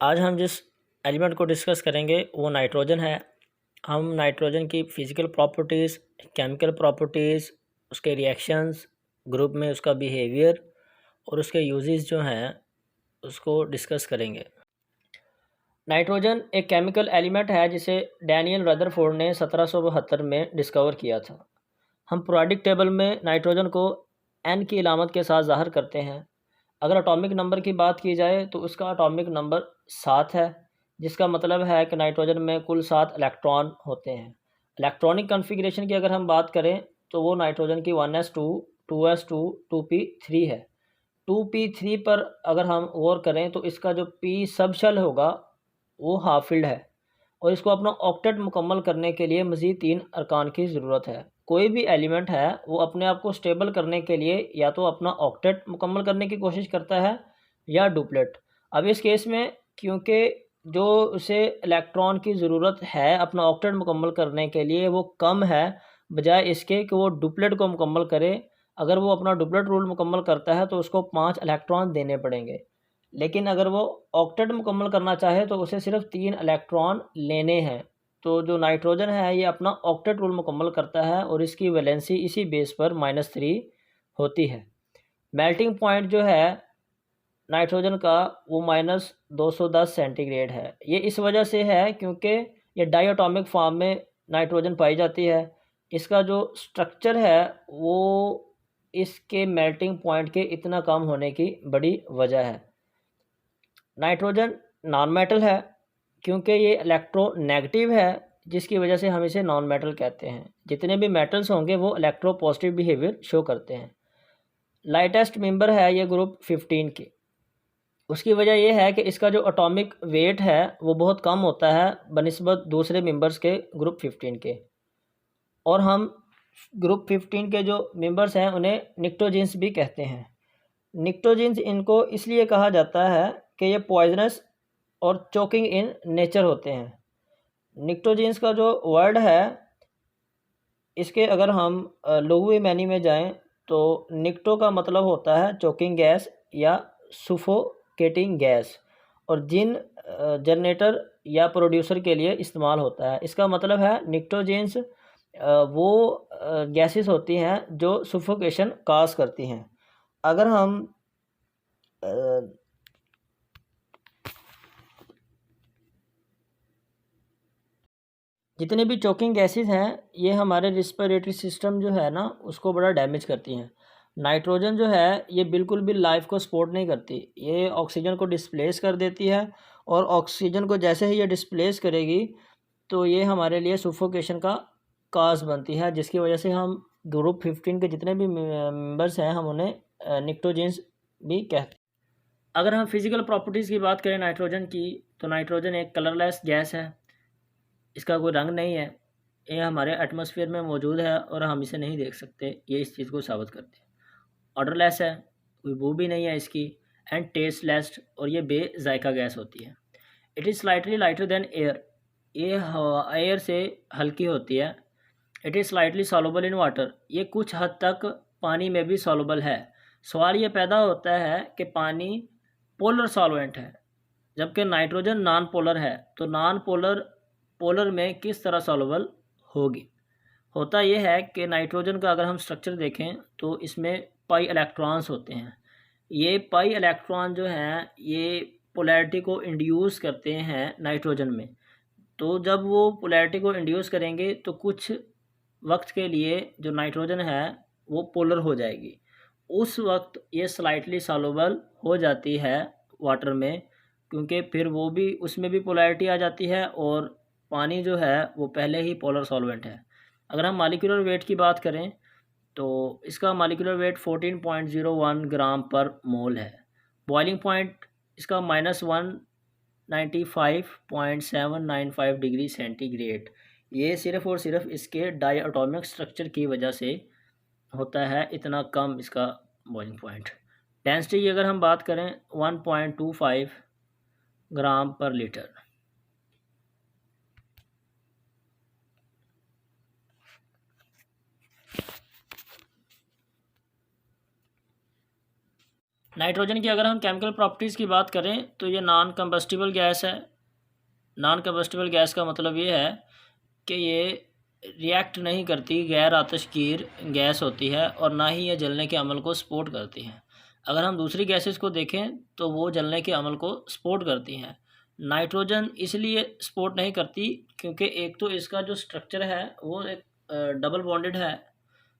आज हम जिस एलिमेंट को डिस्कस करेंगे वो नाइट्रोजन है। हम नाइट्रोजन की फ़िज़िकल प्रॉपर्टीज़, केमिकल प्रॉपर्टीज़, उसके रिएक्शंस, ग्रुप में उसका बिहेवियर और उसके यूजेस जो हैं उसको डिस्कस करेंगे। नाइट्रोजन एक केमिकल एलिमेंट है जिसे डैनियल रदरफोर्ड ने 1772 में डिस्कवर किया था। हम पीरियोडिक टेबल में नाइट्रोजन को N की अलामत के साथ ज़ाहिर करते हैं। अगर एटॉमिक नंबर की बात की जाए तो उसका एटॉमिक नंबर 7 है, जिसका मतलब है कि नाइट्रोजन में कुल 7 इलेक्ट्रॉन होते हैं। इलेक्ट्रॉनिक कॉन्फ़िगरेशन की अगर हम बात करें तो वो नाइट्रोजन की 1s2, 2s2, 2p3 है। 2p3 पर अगर हम गौर करें तो इसका जो p सब शेल होगा वो हाफ फील्ड है और इसको अपना ऑक्टेट मुकम्मल करने के लिए मज़ीद 3 अरकान की ज़रूरत है। कोई भी एलिमेंट है वो अपने आप को स्टेबल करने के लिए या तो अपना ऑक्टेट मुकम्मल करने की कोशिश करता है या डुप्लेट। अब इस केस में क्योंकि जो उसे इलेक्ट्रॉन की ज़रूरत है अपना ऑक्टेट मुकम्मल करने के लिए वो कम है, बजाय इसके कि वो डुप्लेट को मुकम्मल करे। अगर वो अपना डुप्लेट रूल मुकम्मल करता है तो उसको 5 इलेक्ट्रॉन देने पड़ेंगे, लेकिन अगर वो ऑक्टेट मुकम्मल करना चाहे तो उसे सिर्फ 3 इलेक्ट्रॉन लेने हैं। तो जो नाइट्रोजन है ये अपना ऑक्टेट रूल मुकम्मल करता है और इसकी वैलेंसी इसी बेस पर -3 होती है। मेल्टिंग पॉइंट जो है नाइट्रोजन का वो -210 सेंटीग्रेड है। ये इस वजह से है क्योंकि ये डायटोमिक फॉर्म में नाइट्रोजन पाई जाती है। इसका जो स्ट्रक्चर है वो इसके मेल्टिंग पॉइंट के इतना कम होने की बड़ी वजह है। नाइट्रोजन नॉन मेटल है क्योंकि ये इलेक्ट्रोनेगेटिव है, जिसकी वजह से हम इसे नॉन मेटल कहते हैं। जितने भी मेटल्स होंगे वो इलेक्ट्रो पॉजिटिव बिहेवियर शो करते हैं। लाइटेस्ट मेंबर है ये ग्रुप 15 के। उसकी वजह यह है कि इसका जो एटॉमिक वेट है वो बहुत कम होता है बनिस्बत दूसरे मेंबर्स के ग्रुप 15 के। और हम ग्रुप 15 के जो मेंबर्स हैं उन्हें निक्टोजिन्स भी कहते हैं। निक्टोजिन्स इनको इसलिए कहा जाता है कि ये पॉइजनस और चोकिंग इन नेचर होते हैं। निक्टोजिन्स का जो वर्ड है इसके अगर हम लघु मैनी में जाएं तो निक्टो का मतलब होता है चोकिंग गैस या सुफोकेटिंग गैस, और जिन जनरेटर या प्रोड्यूसर के लिए इस्तेमाल होता है। इसका मतलब है निक्टोजिन्स वो गैसेस होती हैं जो सुफोकेशन काज करती हैं। अगर हम जितने भी चोकिंग गैसेस हैं ये हमारे रिस्पिरेटरी सिस्टम जो है ना उसको बड़ा डैमेज करती हैं। नाइट्रोजन जो है ये बिल्कुल भी लाइफ को सपोर्ट नहीं करती, ये ऑक्सीजन को डिस्प्लेस कर देती है और ऑक्सीजन को जैसे ही ये डिस्प्लेस करेगी तो ये हमारे लिए सुफोकेशन का काज बनती है, जिसकी वजह से हम ग्रुप 15 के जितने भी मेंबर्स हैं हम उन्हें निक्टोजिन्स भी कहते हैं। अगर हम फिज़िकल प्रॉपर्टीज़ की बात करें नाइट्रोजन की तो नाइट्रोजन एक कलरलेस गैस है। इसका कोई रंग नहीं है, ये हमारे एटमॉस्फेयर में मौजूद है और हम इसे नहीं देख सकते, ये इस चीज़ को साबित करते हैं। ऑडरलेस है, कोई बू भी नहीं है इसकी, एंड टेस्टलेस, और ये बेजायका गैस होती है। It is slightly lighter than air, ये एयर से हल्की होती है। It is slightly soluble in water, ये कुछ हद तक पानी में भी सॉल्युबल है। सवाल ये पैदा होता है कि पानी पोलर सॉल्वेंट है जबकि नाइट्रोजन नॉन पोलर है, तो नॉन पोलर पोलर में किस तरह सॉल्युबल होगी। होता यह है कि नाइट्रोजन का अगर हम स्ट्रक्चर देखें तो इसमें पाई इलेक्ट्रॉन्स होते हैं। ये पाई इलेक्ट्रॉन जो हैं ये पोलैरिटी को इंड्यूस करते हैं नाइट्रोजन में। तो जब वो पोलैरिटी को इंड्यूस करेंगे तो कुछ वक्त के लिए जो नाइट्रोजन है वो पोलर हो जाएगी। उस वक्त ये स्लाइटली सॉल्युबल हो जाती है वाटर में, क्योंकि फिर वो भी उसमें भी पोलैरिटी आ जाती है और पानी जो है वो पहले ही पोलर सॉल्वेंट है। अगर हम मॉलिक्यूलर वेट की बात करें तो इसका मॉलिक्यूलर वेट 14.01 ग्राम पर मोल है। बॉइलिंग पॉइंट इसका -195.795 डिग्री सेंटीग्रेड। ये सिर्फ़ और सिर्फ इसके डायटोमिक स्ट्रक्चर की वजह से होता है, इतना कम इसका बॉइलिंग पॉइंट। डेंसिटी की अगर हम बात करें 1.25 ग्राम पर लीटर। नाइट्रोजन की अगर हम केमिकल प्रॉपर्टीज़ की बात करें तो ये नॉन कंबस्टिबल गैस है। नॉन कंबस्टिबल गैस का मतलब ये है कि ये रिएक्ट नहीं करती, गैर आतशगीर गैस होती है और ना ही ये जलने के अमल को सपोर्ट करती है। अगर हम दूसरी गैसेस को देखें तो वो जलने के अमल को सपोर्ट करती हैं। नाइट्रोजन इसलिए सपोर्ट नहीं करती क्योंकि एक तो इसका जो स्ट्रक्चर है वो एक डबल बॉन्डेड है,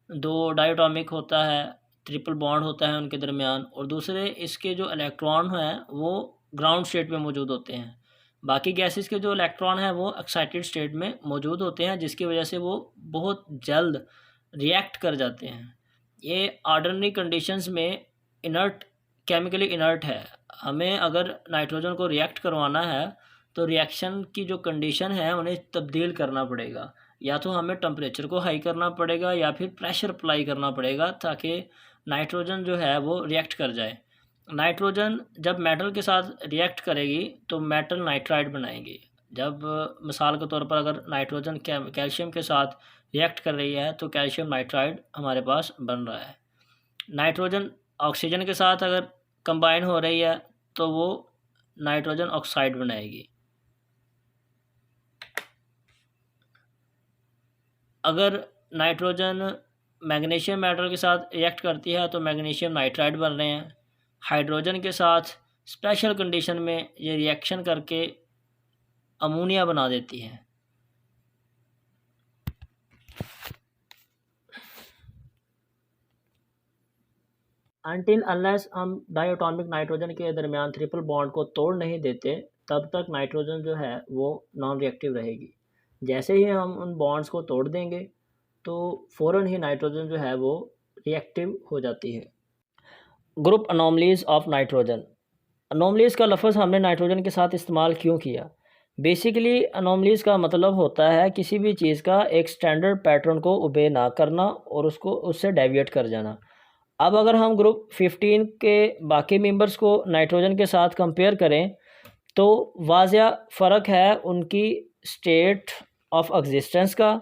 2 डायटोमिक होता है, ट्रिपल बॉन्ड होता है उनके दरमियान, और दूसरे इसके जो इलेक्ट्रॉन हैं वो ग्राउंड स्टेट में मौजूद होते हैं। बाकी गैसेस के जो इलेक्ट्रॉन हैं वो एक्साइटेड स्टेट में मौजूद होते हैं, जिसकी वजह से वो बहुत जल्द रिएक्ट कर जाते हैं। ये ऑर्डिनरी कंडीशंस में इनर्ट, केमिकली इनर्ट है। हमें अगर नाइट्रोजन को रिएक्ट करवाना है तो रिएक्शन की जो कंडीशन है उन्हें तब्दील करना पड़ेगा। या तो हमें टेम्परेचर को हाई करना पड़ेगा या फिर प्रेशर अप्लाई करना पड़ेगा ताकि नाइट्रोजन जो है वो रिएक्ट कर जाए। नाइट्रोजन जब मेटल के साथ रिएक्ट करेगी तो मेटल नाइट्राइड बनाएगी। जब मिसाल के तौर पर अगर नाइट्रोजन कैल्शियम के साथ रिएक्ट कर रही है तो कैल्शियम नाइट्राइड हमारे पास बन रहा है। नाइट्रोजन ऑक्सीजन के साथ अगर कंबाइन हो रही है तो वो नाइट्रोजन ऑक्साइड बनाएगी। अगर नाइट्रोजन मैग्नीशियम मेटल के साथ रिएक्ट करती है तो मैग्नीशियम नाइट्राइड बन रहे हैं। हाइड्रोजन के साथ स्पेशल कंडीशन में ये रिएक्शन करके अमोनिया बना देती है। अनटिल अनलेस हम डायटोमिक नाइट्रोजन के दरमियान ट्रिपल बॉन्ड को तोड़ नहीं देते तब तक नाइट्रोजन जो है वो नॉन रिएक्टिव रहेगी। जैसे ही हम उन बॉन्ड्स को तोड़ देंगे तो फ़ौरन ही नाइट्रोजन जो है वो रिएक्टिव हो जाती है। Group anomalies of nitrogen. Anomalies का लफ्ज़ हमने नाइट्रोजन के साथ इस्तेमाल क्यों किया? बेसिकली अनोमलीज का मतलब होता है किसी भी चीज़ का एक स्टैंडर्ड पैटर्न को ओबे ना करना और उसको उससे डेविएट कर जाना। अब अगर हम ग्रुप 15 के बाकी मेंबर्स को नाइट्रोजन के साथ कंपेयर करें तो वाज़िया फ़र्क है उनकी स्टेट ऑफ एग्जिस्टेंस का,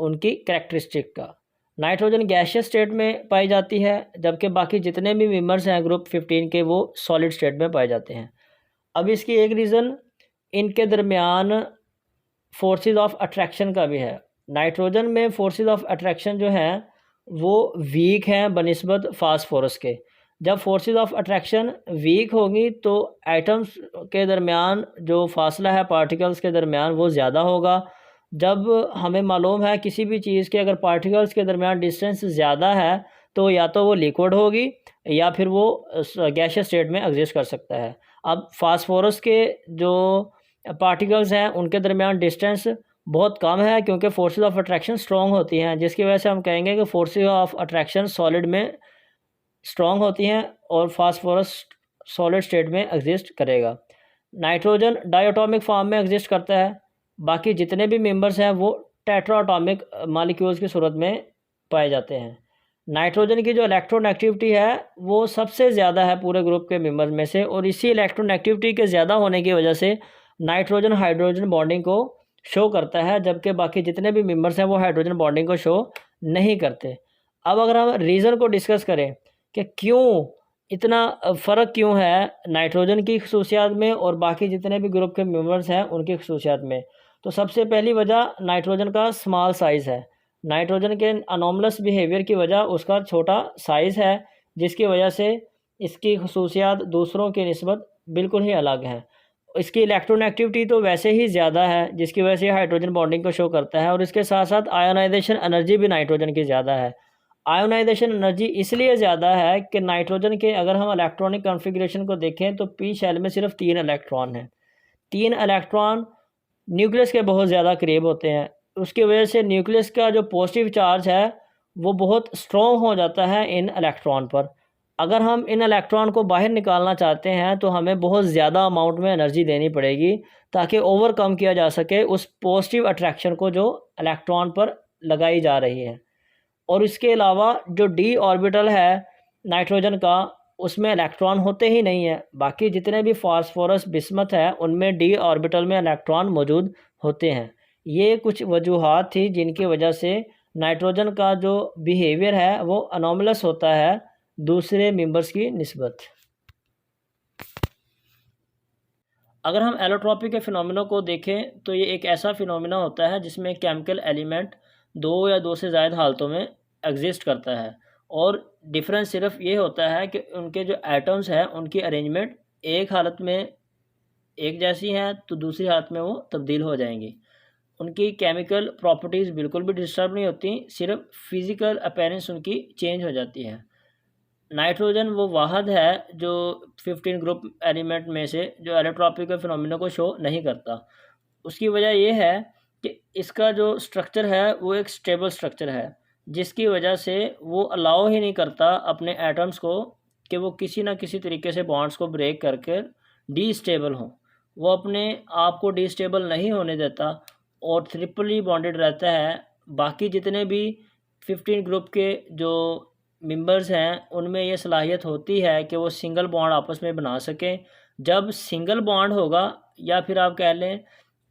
उनकी कैरेक्टरिस्टिक का। नाइट्रोजन गैसियस स्टेट में पाई जाती है जबकि बाकी जितने भी मेंबर्स हैं ग्रुप 15 के वो सॉलिड स्टेट में पाए जाते हैं। अब इसकी एक रीज़न इनके दरमियान फोर्सेस ऑफ अट्रैक्शन का भी है। नाइट्रोजन में फोर्सेस ऑफ अट्रैक्शन जो हैं वो वीक हैं बनिस्बत फास्फोरस के। जब फोर्सेस ऑफ अट्रैक्शन वीक होगी तो एटम्स के दरमियान जो फासला है पार्टिकल्स के दरमियान वो ज़्यादा होगा। जब हमें मालूम है किसी भी चीज़ के अगर पार्टिकल्स के दरमियान डिस्टेंस ज़्यादा है तो या तो वो लिक्विड होगी या फिर वो गैसियस स्टेट में एग्जिस्ट कर सकता है। अब फास्फोरस के जो पार्टिकल्स हैं उनके दरमियान डिस्टेंस बहुत कम है क्योंकि फोर्सेस ऑफ अट्रैक्शन स्ट्रॉन्ग होती हैं, जिसकी वजह से हम कहेंगे कि फोर्सेस ऑफ अट्रैक्शन सॉलिड में स्ट्रॉन्ग होती हैं और फास्फोरस सॉलिड स्टेट में एग्जिस्ट करेगा। नाइट्रोजन डायटोमिक फॉर्म में एग्जिस्ट करता है। बाकी जितने भी मेंबर्स हैं वो टेट्राटॉमिक मॉलिक्यूल्स की सूरत में पाए जाते हैं। नाइट्रोजन की जो इलेक्ट्रोनेगेटिविटी है वो सबसे ज़्यादा है पूरे ग्रुप के मेंबर्स में से, और इसी इलेक्ट्रोनेगेटिविटी के ज़्यादा होने की वजह से नाइट्रोजन हाइड्रोजन बॉन्डिंग को शो करता है जबकि बाकी जितने भी मेंबर्स हैं वो हाइड्रोजन बॉन्डिंग को शो नहीं करते। अब अगर हम रीज़न को डिस्कस करें कि क्यों इतना फ़र्क क्यों है नाइट्रोजन की खसूसियात में और बाकी जितने भी ग्रुप के मेंबर्स हैं उनकी खसूसियात में, तो सबसे पहली वजह नाइट्रोजन का स्मॉल साइज़ है। नाइट्रोजन के अनोमलस बिहेवियर की वजह उसका छोटा साइज़ है, जिसकी वजह से इसकी खसूसियात दूसरों की निस्बत बिल्कुल ही अलग है। इसकी इलेक्ट्रोनेगेटिविटी तो वैसे ही ज़्यादा है जिसकी वजह से हाइड्रोजन बॉन्डिंग को शो करता है, और इसके साथ साथ आयोनाइजेशन एनर्जी भी नाइट्रोजन की ज़्यादा है। आयोनाइजेशन एनर्जी इसलिए ज़्यादा है कि नाइट्रोजन के अगर हम इलेक्ट्रॉनिक कॉन्फ़िगरेशन को देखें तो पी शेल में सिर्फ 3 इलेक्ट्रॉन हैं। 3 इलेक्ट्रॉन न्यूक्लियस के बहुत ज़्यादा करीब होते हैं, उसकी वजह से न्यूक्लियस का जो पॉजिटिव चार्ज है वो बहुत स्ट्रॉन्ग हो जाता है इन इलेक्ट्रॉन पर। अगर हम इन इलेक्ट्रॉन को बाहर निकालना चाहते हैं तो हमें बहुत ज़्यादा अमाउंट में एनर्जी देनी पड़ेगी ताकि ओवरकम किया जा सके उस पॉजिटिव अट्रैक्शन को जो इलेक्ट्रॉन पर लगाई जा रही है। और इसके अलावा जो डी ऑर्बिटल है नाइट्रोजन का उसमें इलेक्ट्रॉन होते ही नहीं है। बाकी जितने भी फास्फोरस बिस्मथ है उनमें डी ऑर्बिटल में इलेक्ट्रॉन मौजूद होते हैं। ये कुछ वजूहात थी जिनकी वजह से नाइट्रोजन का जो बिहेवियर है वो अनोमलस होता है दूसरे मेंबर्स की निस्बत। अगर हम एलोट्रॉपी के फिनोमिना को देखें तो ये एक ऐसा फिनोमिना होता है जिसमें केमिकल एलिमेंट दो या दो से ज़्यादा हालतों में एग्जिस्ट करता है, और डिफरेंस सिर्फ ये होता है कि उनके जो एटम्स हैं उनकी अरेंजमेंट एक हालत में एक जैसी हैं तो दूसरी हालत में वो तब्दील हो जाएंगी। उनकी केमिकल प्रॉपर्टीज़ बिल्कुल भी डिस्टर्ब नहीं होती, सिर्फ फिज़िकल अपीयरेंस उनकी चेंज हो जाती है। नाइट्रोजन वो वाहद है जो 15 ग्रुप एलिमेंट में से जो एलोट्रॉपी के फिनोमिना को शो नहीं करता। उसकी वजह ये है कि इसका जो स्ट्रक्चर है वो एक स्टेबल स्ट्रक्चर है, जिसकी वजह से वो अलाउ ही नहीं करता अपने एटम्स को कि वो किसी ना किसी तरीके से बॉन्ड्स को ब्रेक करके डीस्टेबल हों। वो अपने आप को डीस्टेबल नहीं होने देता और ट्रिपली बॉन्डेड रहता है। बाकी जितने भी 15 ग्रुप के जो मेंबर्स हैं उनमें ये सलाहियत होती है कि वो सिंगल बॉन्ड आपस में बना सकें। जब सिंगल बॉन्ड होगा या फिर आप कह लें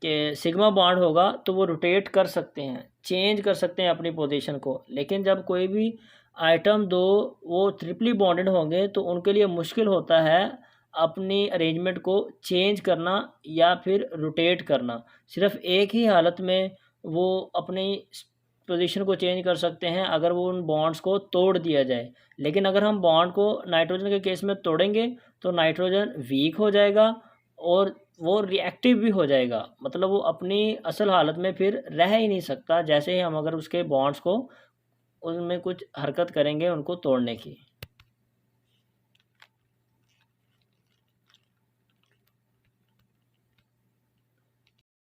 कि सिग्मा बॉन्ड होगा तो वो रोटेट कर सकते हैं, चेंज कर सकते हैं अपनी पोजीशन को। लेकिन जब कोई भी आइटम दो वो ट्रिपली बॉन्डेड होंगे तो उनके लिए मुश्किल होता है अपनी अरेंजमेंट को चेंज करना या फिर रोटेट करना। सिर्फ एक ही हालत में वो अपनी पोजीशन को चेंज कर सकते हैं अगर वो उन बॉन्ड्स को तोड़ दिया जाए। लेकिन अगर हम बॉन्ड को नाइट्रोजन के केस में तोड़ेंगे तो नाइट्रोजन वीक हो जाएगा और वो रिएक्टिव भी हो जाएगा, मतलब वो अपनी असल हालत में फिर रह ही नहीं सकता, जैसे ही हम अगर उसके बॉन्ड्स को उनमें कुछ हरकत करेंगे उनको तोड़ने की।